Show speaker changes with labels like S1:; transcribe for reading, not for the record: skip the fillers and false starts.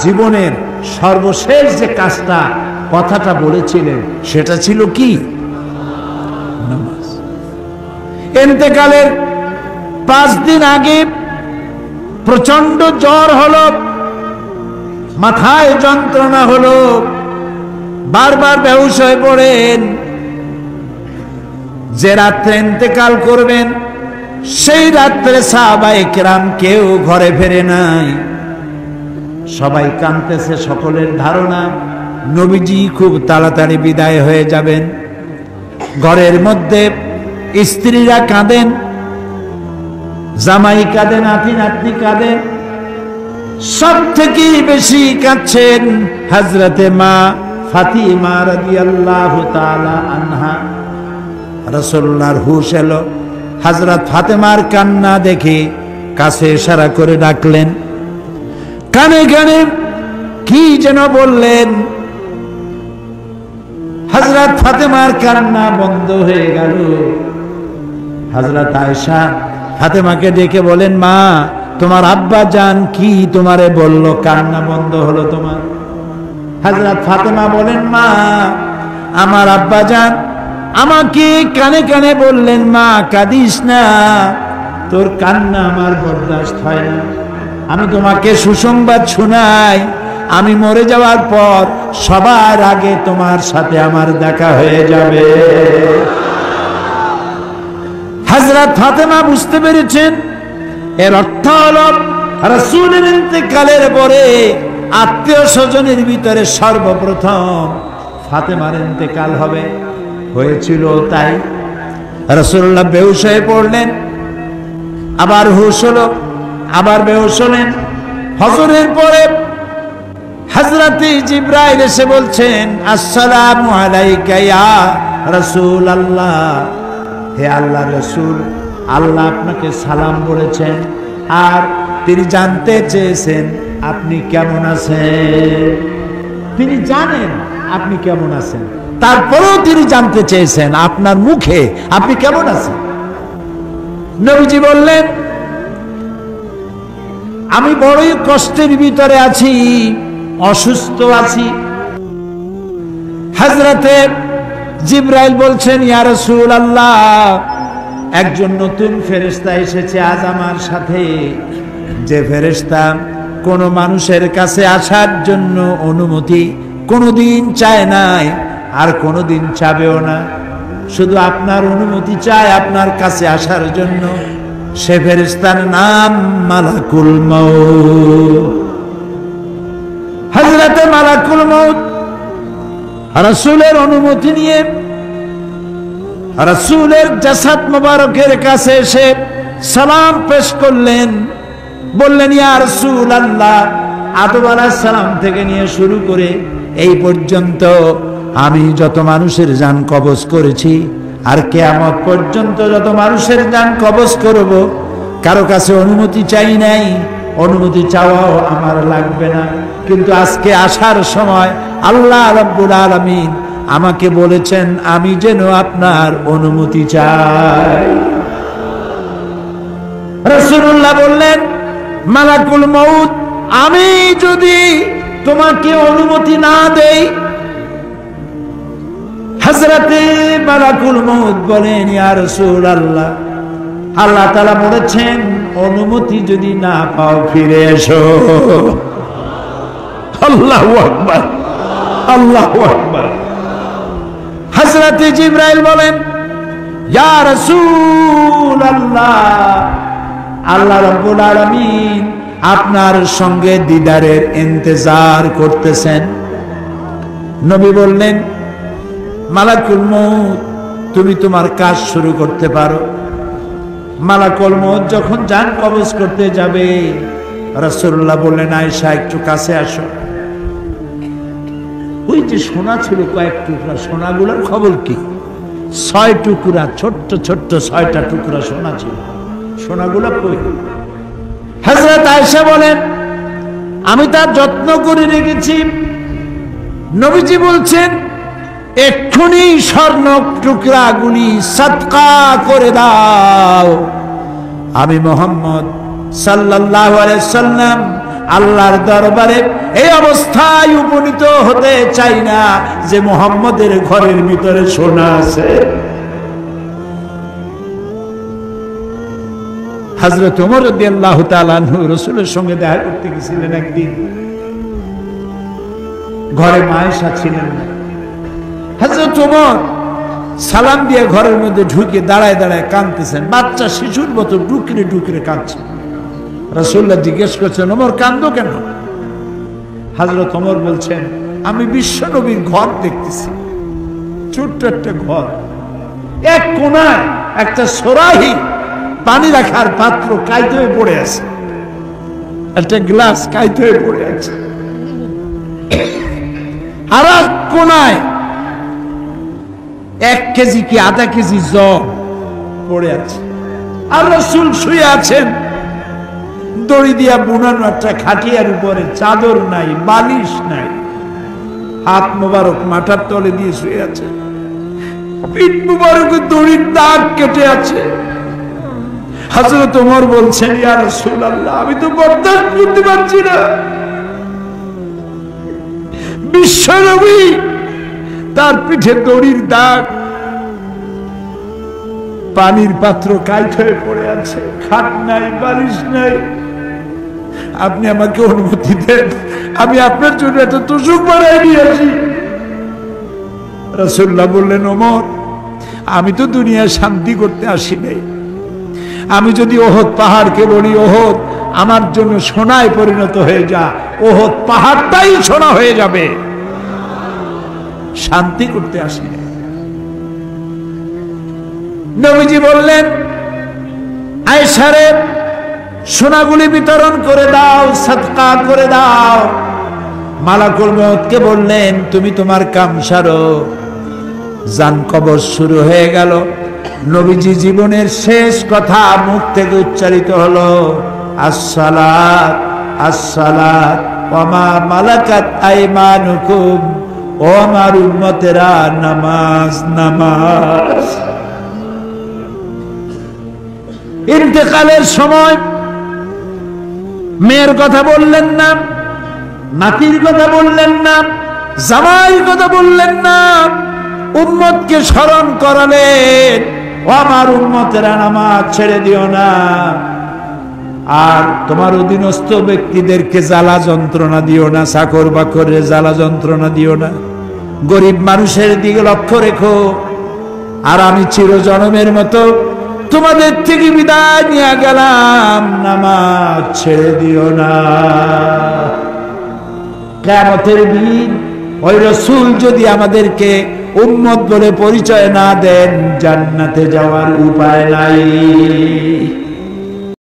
S1: জীবনের সর্বশেষ যে কাজটা কথাটা বলেছিলেন সেটা ছিল কি? নামাজ। ইন্তেকালের 5 দিন আগে প্রচন্ড জ্বর হলো, মাথায় যন্ত্রণা হলো, বারবার বেহুশ হয়ে পড়েন। যে রাত্রে ইন্তেকাল করবেন সেই রাত্রে সাহাবায়ে কেরাম কেউ ঘরে ফেরে নাই, সবাই কাঁদতেছে। সকলের ধারণা নবীজি খুব তাড়াতাড়ি বিদায় হয়ে যাবেন। ঘরের মধ্যে স্ত্রীরা কাঁদেন, জামাই কাঁদে, নাতি নাতনি কাঁদেন। সব থেকে বেশি কাঁদছেন হযরতে মা ফাতিমা রাদিয়াল্লাহু তাআলা আনহা। রাসূলুল্লাহর হুশ এলো, হযরত ফাতেমার কান্না দেখে কাছে ইশারা করে ডাকলেন, কানে কানে কি যেন বললেন। হযরত ফাতেমার কান্না বন্ধ হয়ে গেল। হযরত আয়েশা ফাতেমাকে ডেকে বলেন, মা তোমার আব্বা জান কি তোমারে বলল, কান্না বন্ধ হলো তোমার? হযরত ফাতেমা বলেন, মা আমার আব্বা জান আমাকে কানে কানে বললেন, মা কাঁদিস না, তোর কান্না আমার বরদাস্ত হয় না। আমি তোমাকে সুসংবাদ শোনাই, আমি মরে যাওয়ার পর সবার আগে তোমার সাথে আমার দেখা হয়ে যাবে। হযরত ফাতেমা বুঝতে পেরেছেন এর অর্থ হলো রাসূলের ইন্তেকালের পরে আত্মীয় স্বজনের ভিতরে সর্বপ্রথম ফাতেমার ইন্তেকাল হবে। হয়েছিল তাই। রাসূলুল্লাহ বেহুশ হয়ে পড়লেন, আবার হুশ হলো, আবার বেহুশ হলেন। হজরের পরে হযরতে জিবরাইল এসে বলছেন, আসসালামু আলাইকা ইয়া রাসূলুল্লাহ, হে আল্লাহর রাসূল, আল্লাহ আপনাকে সালাম বলেছেন আর তিনি জানতে চেয়েছেন আপনি কেমন আছেন। তিনি জানেন আপনি কেমন আছেন, তারপরেও তিনি জানতে চেয়েছেন আপনার মুখে আপনি কেমন আছেন। নবীজি বললেন, আমি বড়ই কষ্টের ভিতরে আছি, অসুস্থ আছি। হযরতে জিবরাইল বলছেন, ইয়া রাসূলুল্লাহ, একজন নতুন ফেরেশতা এসেছে আজ আমার সাথে, যে ফেরেশতা কোন মানুষের কাছে আসার জন্য অনুমতি কোনোদিন চায় নাই আর কোনোদিন চাবেও না, শুধু আপনার অনুমতি চায় আপনার কাছে আসার জন্য। সে ফেরেশতার নাম মালাকুল মউত। হযরতে মালাকুল মউত রাসূলের অনুমতি নিয়ে রাসূলের জাসাদ মোবারকের কাছে এসে সালাম পেশ করলেন। বললেন, ইয়া রাসূলুল্লাহ, আদম আলাইহিস সালাম থেকে নিয়ে শুরু করে এই পর্যন্ত আমি যত মানুষের জান কবজ করেছি আর কিয়ামত পর্যন্ত যত মানুষের জান কবজ করব, কারো কাছে অনুমতি চাই নাই, অনুমতি চাওয়াও আমার লাগবে না। কিন্তু আজকে আসার সময় আল্লাহ রাব্বুল আলামিন আমাকে বলেছেন আমি যেন আপনার অনুমতি চাই। রাসূলুল্লাহ বললেন, মালাকুল মউত, আমি যদি তোমাকে অনুমতি না দেই? হযরতে মালাকুল মউত বলেন, ইয়া রাসূলুল্লাহ, আল্লাহ তাআলা বলেছেন অনুমতি যদি না পাও ফিরে এসো। আল্লাহু আকবার, আল্লাহু আকবার। হযরতে জিবরাইল বলেন, ইয়া রাসূলুল্লাহ, আল্লাহ রাব্বুল আলামিন আপনার সঙ্গে দিদারের ইন্তজার করতেছেন। নবী বললেন, মালাকুল মউত, তুমি তোমার কাজ শুরু করতে পারো। মালাকুল মউত যখন জান কবজ করতে যাবে, রাসূলুল্লাহ বললেন, আয়েশা একটু কাছে আসো। ওই যে সোনা ছিল কয়েক টুকরা, সোনাগুলোর খবর কি? 6 টুকরা, ছোট্ট ছোট্ট 6টা টুকরা সোনা ছিল, সোনাগুলো কই? হযরত আয়েশা বলেন, আমি তার যত্ন করে রেখেছি। নবীজি বলছেন, এক্ষুনি স্বর্ণ টুকরাগুলি সাদকা করে দাও। আমি মুহাম্মদ সাল্লাল্লাহু আলাইহি সাল্লাম আল্লাহর দরবারে এই অবস্থায় উপনীত হতে চাই না যে মুহাম্মদের ঘরের ভিতরে সোনা আছে। হযরত ওমর রাদিয়াল্লাহু তাআলা আনহু রাসূলের সঙ্গে দেখা করতে গেছিলেন একদিন। ঘরে মা আয়েশা ছিলেন না। হযরত ওমর সালাম দিয়ে ঘরের মধ্যে ঢুকে দাঁড়ায় দাঁড়ায় কাঁদতেছেন, বাচ্চা শিশুর মতো ডুকরে ডুকরে কাঁদছে। রাসূলুল্লাহ জিজ্ঞেস করছেন, ওমর কাঁদো কেন? হযরত ওমর বলছেন, আমি বিশ্ব নবীর ঘর দেখতেছি, ছোট্ট একটা ঘর, এক কোনায় একটা সরাহি পানি রাখার পাত্র কাইতে হয়ে পড়ে আছে, একটা গ্লাস কাইতে হয়ে পড়ে আছে, আর এক কোনায় 1 কেজি কি আধা কেজি জল পড়ে আছে, আর রাসূল শুয়ে আছেন দড়ি দিয়া বুনানো একটা খাটিয়ার উপরে, চাদর নাই, বালিশ নাই, হাত মোবারক মাথার তলে দিয়ে শুয়ে আছে, পিঠ মোবারকে দড়ির দাগ কেটে আছে। হযরত ওমর বলছেন, ইয়া রাসূলুল্লাহ, আমি তো বরদাস্ত করতে পারছি না। বিশ্বনবী তার পিঠে দড়ির দাগ, পানির পাত্র কাইট হয়ে পড়ে আছে, খাট নাই, বালিশ নাই, আপনি আমাকে অনুমতি দেন, আমি আপনার জন্য এত তোষক বানাই নিয়ে আসি। রাসূলুল্লাহ বললেন, ওমর, আমি তো দুনিয়া শান্তি করতে আসি নাই। আমি যদি ওহদ পাহাড়কে বলি, ওহদ আমার জন্য সোনায় পরিণত হয়ে যা, ওহদ পাহাড়টাই সোনা হয়ে যাবে। শান্তি করতে আসি নাই। নবীজি বললেন, আয়েশারে সোনাগুলি বিতরণ করে দাও, সাদকা করে দাও। মালাকুল মউতকে বললেন, তুমি তোমার কাম সারো। জান কবজ শুরু হয়ে গেল। নবীজি জীবনের শেষ কথা মুখ থেকে উচ্চারিত হলো, আসসালাত আসসালাত ওয়া মা মালাকাত আইমানুকুম, ও আমার উম্মতেরা, নামাজ নামাজ। ইন্তেকালের সময় মেয়ের কথা বললেন না, নাতির কথা বললেন না, জামাইয়ের কথা বললেন না, উম্মতকে স্মরণ করালেন, ও আমার উম্মতেরা, নামাজ ছেড়ে দিও না, আর তোমার অধীনস্থ ব্যক্তিদেরকে জ্বালা যন্ত্রণা দিও না, চাকর বাকরে জ্বালা যন্ত্রণা দিও না, গরিব মানুষের দিকে লক্ষ্য রেখো, আর আমি চিরজনমের মতো তোমাদের থেকে বিদায় নিয়ে গেলাম, নামাজ ছেড়ে দিও না। কিয়ামতের দিন ওই রাসূল যদি আমাদেরকে উম্মত বলে পরিচয় না দেন, জান্নাতে যাওয়ার উপায় নাই।